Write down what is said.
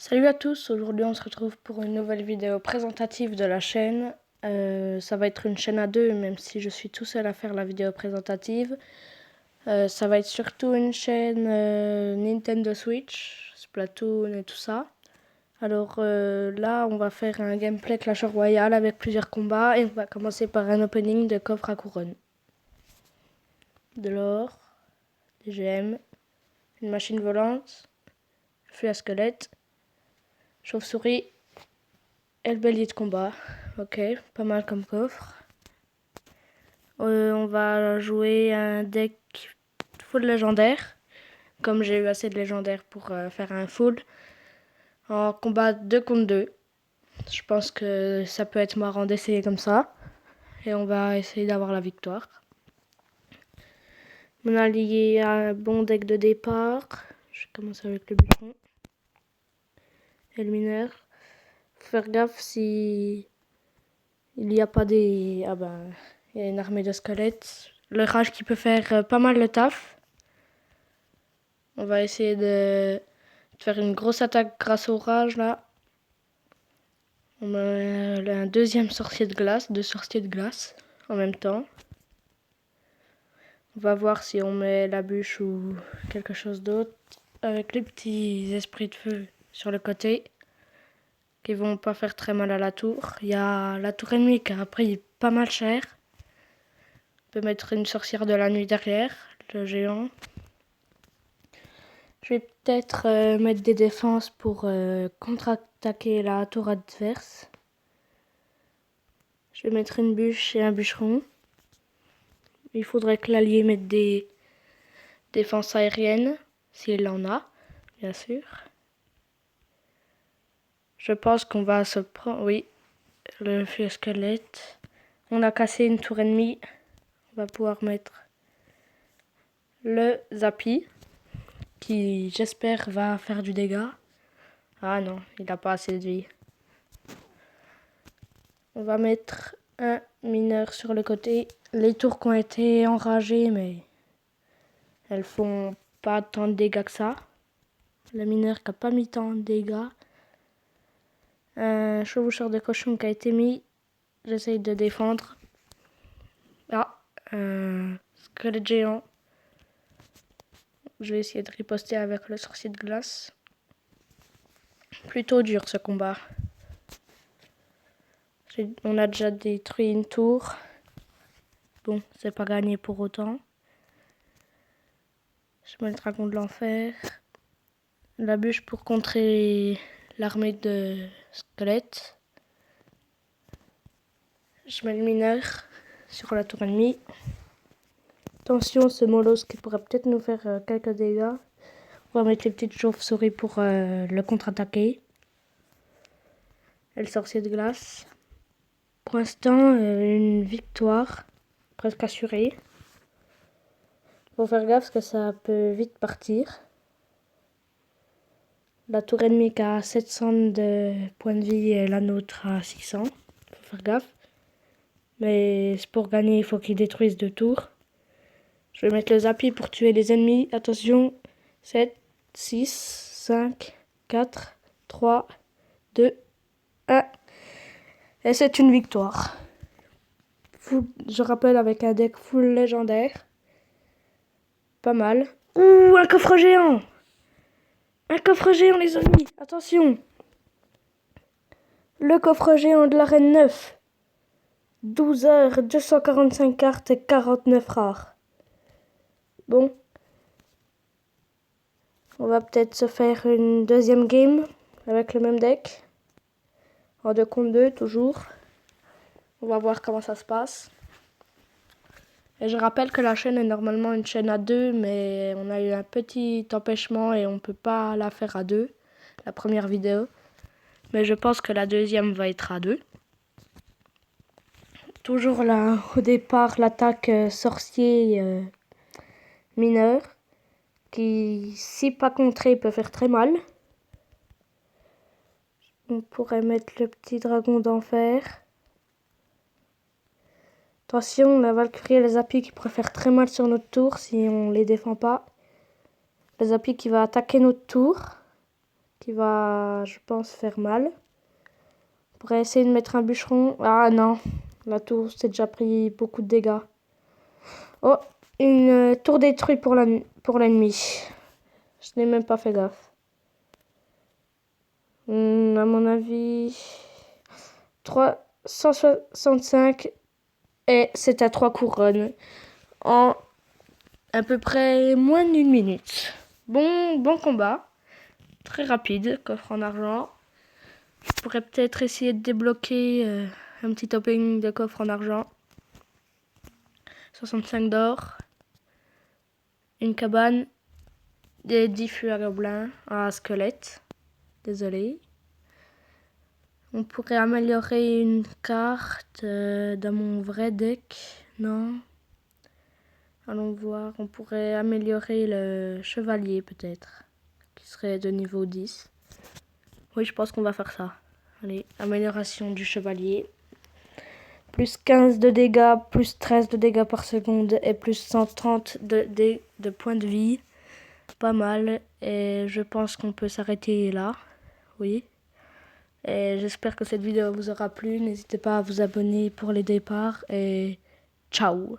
Salut à tous, aujourd'hui on se retrouve pour une nouvelle vidéo présentative de la chaîne. Ça va être une chaîne à deux, même si je suis tout seul à faire la vidéo présentative. Ça va être surtout une chaîne Nintendo Switch, Splatoon et tout ça. Alors là on va faire un gameplay Clash Royale avec plusieurs combats et on va commencer par un opening de coffre à couronne. De l'or, des gemmes, une machine volante, feu à squelette, chauve-souris et le bélier de combat. Ok, pas mal comme coffre. On va jouer un deck full légendaire. Comme j'ai eu assez de légendaires pour faire un full. En combat 2 contre 2. Je pense que ça peut être marrant d'essayer comme ça. Et on va essayer d'avoir la victoire. Mon allié a un bon deck de départ. Je commence avec le bûcheron. Et le mineur. Faut faire gaffe si il n'y a pas des... Ah ben, il y a une armée de squelettes. Le rage qui peut faire pas mal le taf. On va essayer de faire une grosse attaque grâce au rage là. On a un deuxième sorcier de glace, deux sorciers de glace en même temps. On va voir si on met la bûche ou quelque chose d'autre. Avec les petits esprits de feu sur le côté. Qui vont pas faire très mal à la tour. Il y a la tour ennemie qui a pris pas mal cher. On peut mettre une sorcière de la nuit derrière, le géant. Je vais peut-être mettre des défenses pour contre-attaquer la tour adverse. Je vais mettre une bûche et un bûcheron. Il faudrait que l'allié mette des défenses aériennes, s'il en a, bien sûr. Je pense qu'on va se prendre... Oui, le feu squelette. On a cassé une tour ennemie. On va pouvoir mettre le Zappy, qui j'espère va faire du dégât. Ah non, il n'a pas assez de vie. On va mettre un mineur sur le côté. Les tours qui ont été enragées, mais elles font pas tant de dégâts que ça. Le mineur qui a pas mis tant de dégâts. Un chevaucheur de cochon qui a été mis. J'essaye de défendre. Ah, un squelette géant. Je vais essayer de riposter avec le sorcier de glace. Plutôt dur ce combat. On a déjà détruit une tour. Bon, c'est pas gagné pour autant. Je mets le dragon de l'enfer. La bûche pour contrer l'armée de squelettes. Je mets le mineur sur la tour ennemie. Attention, ce molosse qui pourrait peut-être nous faire quelques dégâts. On va mettre les petites chauves-souris pour le contre-attaquer. Et le sorcier de glace. Pour l'instant, une victoire presque assurée. Faut faire gaffe parce que ça peut vite partir. La tour ennemie qui a 700 de points de vie et la nôtre à 600. Faut faire gaffe. Mais pour gagner, il faut qu'ils détruisent 2 tours. Je vais mettre le Zappy pour tuer les ennemis. Attention. 7, 6, 5, 4, 3, 2, 1. Et c'est une victoire. Je rappelle avec un deck full légendaire. Pas mal. Ouh, un coffre géant! Un coffre géant, les amis! Attention! Le coffre géant de l'arène 9. 12 heures, 245 cartes et 49 rares. Bon. On va peut-être se faire une deuxième game avec le même deck. En 2 contre 2, toujours. On va voir comment ça se passe. Et je rappelle que la chaîne est normalement une chaîne à 2, mais on a eu un petit empêchement et on ne peut pas la faire à 2, la première vidéo. Mais je pense que la deuxième va être à 2. Toujours là, au départ, l'attaque sorcier mineur, qui, si pas contré, peut faire très mal. On pourrait mettre le petit dragon d'enfer. Attention, la Valkyrie et les Zappy qui pourraient faire très mal sur notre tour si on les défend pas. Le Zappy qui va attaquer notre tour. qui va, je pense, faire mal. On pourrait essayer de mettre un bûcheron. Ah non, la tour s'est déjà pris beaucoup de dégâts. Oh, une tour détruite pour l'ennemi. Je n'ai même pas fait gaffe. À mon avis, 365 et c'est à 3 couronnes en à peu près moins d'1 minute. Bon combat, très rapide, coffre en argent. Je pourrais peut-être essayer de débloquer un petit opening de coffre en argent. 65 d'or, une cabane, des 10 fûts à gobelins, à squelette. Désolé. On pourrait améliorer une carte dans mon vrai deck. Non. Allons voir. On pourrait améliorer le chevalier peut-être. Qui serait de niveau 10. Oui, je pense qu'on va faire ça. Allez, amélioration du chevalier. Plus 15 de dégâts, plus 13 de dégâts par seconde et plus 130 de points de vie. Pas mal. Et je pense qu'on peut s'arrêter là. Oui. Et j'espère que cette vidéo vous aura plu. N'hésitez pas à vous abonner pour les départs. Et ciao!